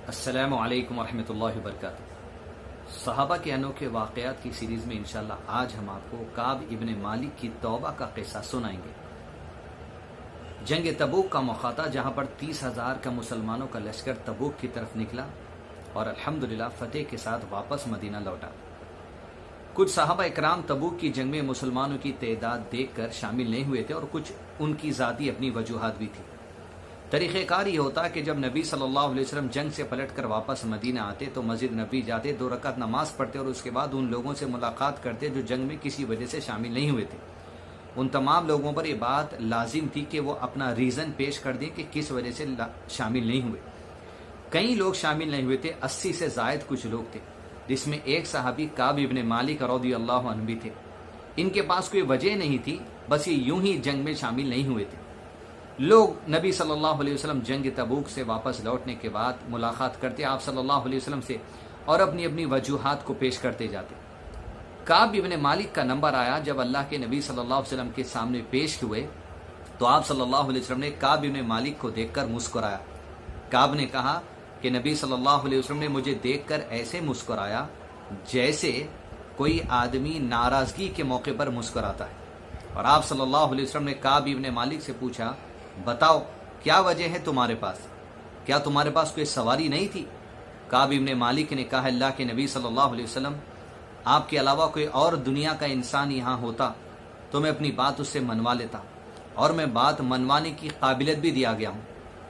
السلام علیکم ورحمۃ اللہ وبرکاتہ۔ صحابہ کے انوکھے واقعات کی سیریز میں انشاءاللہ آج ہم آپ کو کعب ابن مالک کی توبہ کا قصہ سنائیں گے۔ جنگ تبوک کا موقع تھا جہاں پر 30,000 کا مسلمانوں کا لشکر تبوک کی طرف نکلا اور الحمدللہ فتح کے ساتھ واپس مدینہ لوٹا۔ کچھ صحابہ اکرام تبوک کی جنگ میں مسلمانوں کی تعداد دیکھ کر شامل نہیں ہوئے تھے اور کچھ ان کی ذاتی اپنی وجوہات بھی تھی۔ طریقہ کار یہ ہوتا کہ جب نبی صلی اللہ علیہ وسلم جنگ سے پلٹ کر واپس مدینہ آتے تو مسجد نبی جاتے، 2 رکعت نماز پڑھتے اور اس کے بعد ان لوگوں سے ملاقات کرتے جو جنگ میں کسی وجہ سے شامل نہیں ہوئے تھے۔ ان تمام لوگوں پر یہ بات لازم تھی کہ وہ اپنا ریزن پیش کر دیں کہ کس وجہ سے شامل نہیں ہوئے۔ کئی لوگ شامل نہیں ہوئے تھے، 80 سے زائد کچھ لوگ تھے، جس میں ایک صحابی کعب ابن مالک رضی اللہ عنہ بھی تھے۔ ان کے پاس کوئی وجہ نہیں تھی، بس یہ یوں ہی جنگ میں شامل نہیں ہوئے تھے۔ لوگ نبی صلی اللہ علیہ وسلم جنگ تبوک سے واپس لوٹنے کے بعد ملاقات کرتے آپ صلی اللہ علیہ وسلم سے اور اپنی اپنی وجوہات کو پیش کرتے جاتے۔ کعب ابن مالک کا نمبر آیا جب اللہ کے نبی صلی اللہ علیہ وسلم کے سامنے پیش ہوئے تو آپ صلی اللہ علیہ وسلم نے کعب ابن مالک کو دیکھ کر مسکرایا۔ کعب نے کہا کہ نبی صلی اللہ علیہ وسلم نے مجھے دیکھ کر ایسے مسکرایا جیسے کوئی آدمی ناراضگی کے موقع پر مسکراتا ہے۔ اور آپ صلی اللہ علیہ وسلم نے کعب ابن مالک سے پوچھا، بتاؤ کیا وجہ ہے تمہارے پاس؟ کیا تمہارے پاس کوئی سواری نہیں تھی؟ کعب ابن مالک نے کہا، اللہ کے نبی صلی اللہ علیہ وسلم، آپ کے علاوہ کوئی اور دنیا کا انسان یہاں ہوتا تو میں اپنی بات اس سے منوا لیتا، اور میں بات منوانے کی قابلیت بھی دیا گیا ہوں،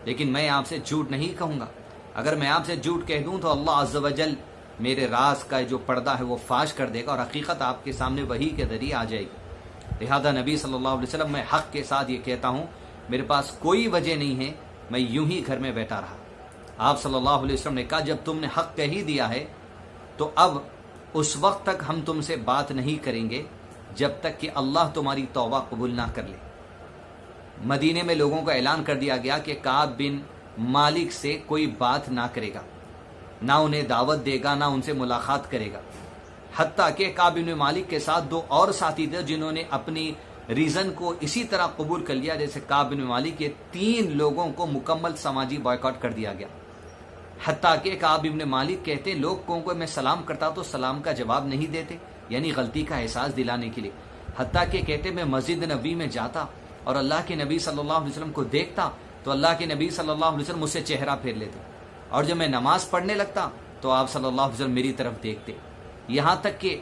لیکن میں آپ سے جھوٹ نہیں کہوں گا۔ اگر میں آپ سے جھوٹ کہہ دوں تو اللہ عز و جل میرے راز کا جو پردہ ہے وہ فاش کر دے گا اور حقیقت آپ کے سامنے وحی کے ذریعے آ جائے گی۔ لہذا نبی صلی اللہ علیہ وسلم، میں حق کے ساتھ یہ کہتا ہوں، میرے پاس کوئی وجہ نہیں ہے، میں یوں ہی گھر میں بیٹھا رہا۔ آپ صلی اللہ علیہ وسلم نے کہا، جب تم نے حق کہہ ہی دیا ہے تو اب اس وقت تک ہم تم سے بات نہیں کریں گے جب تک کہ اللہ تمہاری توبہ قبول نہ کر لے۔ مدینے میں لوگوں کا اعلان کر دیا گیا کہ کعب بن مالک سے کوئی بات نہ کرے گا، نہ انہیں دعوت دے گا، نہ ان سے ملاقات کرے گا، حتیٰ کہ کعب بن مالک کے ساتھ 2 اور ساتھی تھے جنہوں نے اپنی ریزن کو اسی طرح قبول کر لیا جیسے کعب بن مالک کے 3 لوگوں کو مکمل سماجی بائیکاٹ کر دیا گیا۔ حتیٰ کہ کعب بن مالک کہتے، لوگوں کو میں سلام کرتا تو سلام کا جواب نہیں دیتے، یعنی غلطی کا احساس دلانے کے لیے۔ حتیٰ کہ کہتے میں مسجد نبی میں جاتا اور اللہ کے نبی صلی اللہ علیہ وسلم کو دیکھتا تو اللہ کے نبی صلی اللہ علیہ وسلم مجھ سے چہرہ پھیر لیتے، اور جب میں نماز پڑھنے لگتا تو آپ صلی اللہ علیہ وسلم میری طرف دیکھتے۔ یہاں تک کہ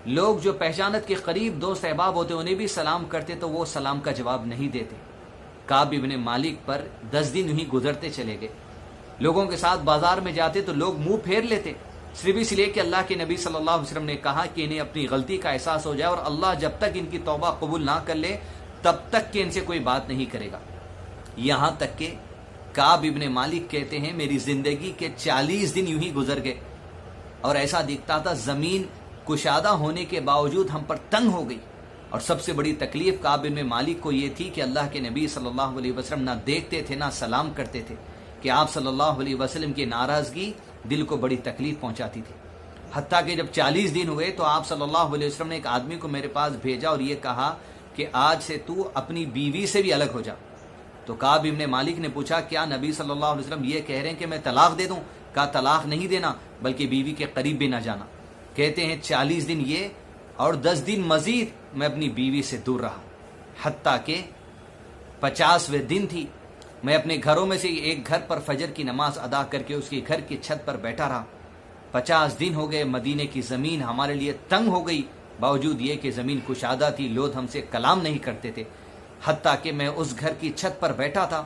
لوگ جو پہچانت کے قریب دوست احباب ہوتے انہیں بھی سلام کرتے تو وہ سلام کا جواب نہیں دیتے۔ کعب ابن مالک پر 10 دن ہی گزرتے چلے گئے۔ لوگوں کے ساتھ بازار میں جاتے تو لوگ منہ پھیر لیتے، صرف اس لیے کہ اللہ کے نبی صلی اللہ علیہ وسلم نے کہا کہ انہیں اپنی غلطی کا احساس ہو جائے اور اللہ جب تک ان کی توبہ قبول نہ کر لے تب تک کہ ان سے کوئی بات نہیں کرے گا۔ یہاں تک کہ کعب ابن مالک کہتے ہیں، میری زندگی کے 40 دن یوں ہی گزر گئے اور ایسا دکھتا تھا زمین کشادہ ہونے کے باوجود ہم پر تنگ ہو گئی، اور سب سے بڑی تکلیف کعب بن مالک کو یہ تھی کہ اللہ کے نبی صلی اللہ علیہ وسلم نہ دیکھتے تھے نہ سلام کرتے تھے، کہ آپ صلی اللہ علیہ وسلم کی ناراضگی دل کو بڑی تکلیف پہنچاتی تھی۔ حتیٰ کہ جب 40 دن ہوئے تو آپ صلی اللہ علیہ وسلم نے ایک آدمی کو میرے پاس بھیجا اور یہ کہا کہ آج سے تو اپنی بیوی سے بھی الگ ہو جا۔ تو کعب ابن مالک نے پوچھا، کیا نبی صلی اللہ علیہ وسلم یہ کہہ رہے ہیں کہ میں طلاق دے دوں؟ کہا طلاق نہیں دینا، بلکہ بیوی کے قریب بھی نہ جانا۔ کہتے ہیں 40 دن یہ اور 10 دن مزید میں اپنی بیوی سے دور رہا، حتیٰ کہ 50ویں دن تھی، میں اپنے گھروں میں سے ایک گھر پر فجر کی نماز ادا کر کے اس کے گھر کی چھت پر بیٹھا رہا۔ 50 دن ہو گئے، مدینے کی زمین ہمارے لیے تنگ ہو گئی، باوجود یہ کہ زمین کشادہ تھی، لوگ ہم سے کلام نہیں کرتے تھے۔ حتیٰ کہ میں اس گھر کی چھت پر بیٹھا تھا،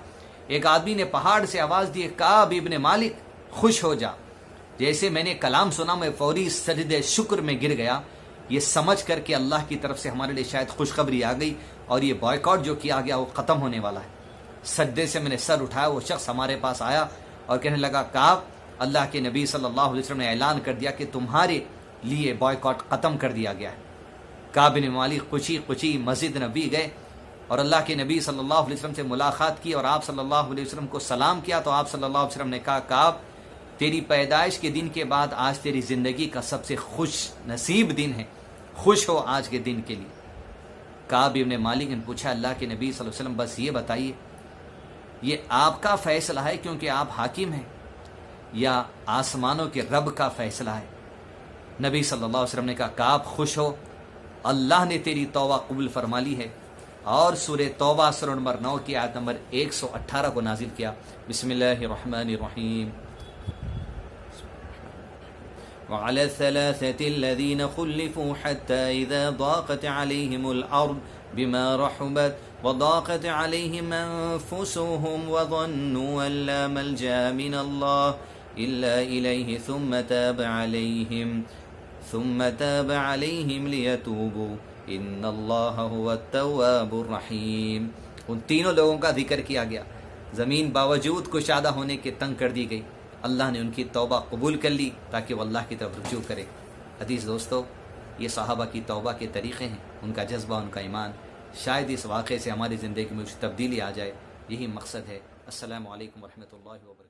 ایک آدمی نے پہاڑ سے آواز دی، کعب ابن مالک خوش ہو جا۔ جیسے میں نے کلام سنا میں فوری سجدے شکر میں گر گیا، یہ سمجھ کر کہ اللہ کی طرف سے ہمارے لیے شاید خوشخبری آ گئی اور یہ بائیکاٹ جو کیا گیا وہ ختم ہونے والا ہے۔ سجدے سے میں نے سر اٹھایا، وہ شخص ہمارے پاس آیا اور کہنے لگا، کعب، اللہ کے نبی صلی اللہ علیہ وسلم نے اعلان کر دیا کہ تمہارے لیے بائیکاٹ ختم کر دیا گیا ہے۔ کعب بن مالک خوشی مسجد نبی گئے اور اللہ کے نبی صلی اللہ علیہ وسلم سے ملاقات کی اور آپ صلی اللہ علیہ وسلم کو سلام کیا تو آپ صلی اللہ علیہ وسلم نے کہا، کعب، تیری پیدائش کے دن کے بعد آج تیری زندگی کا سب سے خوش نصیب دن ہے، خوش ہو آج کے دن کے لیے۔ کعب ابن مالک نے پوچھا، اللہ کے نبی صلی اللہ علیہ وسلم، بس یہ بتائیے یہ آپ کا فیصلہ ہے کیونکہ آپ حاکم ہیں، یا آسمانوں کے رب کا فیصلہ ہے؟ نبی صلی اللہ علیہ وسلم نے کہا کعب خوش ہو، اللہ نے تیری توبہ قبول فرما لی ہے، اور سورہ توبہ سورہ نمبر 9 کی آیت نمبر 118 کو نازل کیا۔ بسم اللہ الرحمن الرحیم۔ وعلى الثلاثة الذين خلفوا حتى إذا ضاقت عليهم الأرض بما رحبت وضاقت عليهم أنفسهم وظنوا أن لا ملجأ من الله إلا إليه ثم تاب عليهم ليتوبوا إن الله هو التواب الرحيم۔ ان تینوں لوگوں کا ذکر کیا گیا، زمین باوجود کشادہ ہونے کے تنگ کر دی گئی، اللہ نے ان کی توبہ قبول کر لی تاکہ وہ اللہ کی طرف رجوع کرے۔ حدیث دوستو، یہ صحابہ کی توبہ کے طریقے ہیں، ان کا جذبہ، ان کا ایمان۔ شاید اس واقعے سے ہماری زندگی میں کچھ تبدیلی آ جائے، یہی مقصد ہے۔ السلام علیکم ورحمۃ اللہ وبرکاتہ۔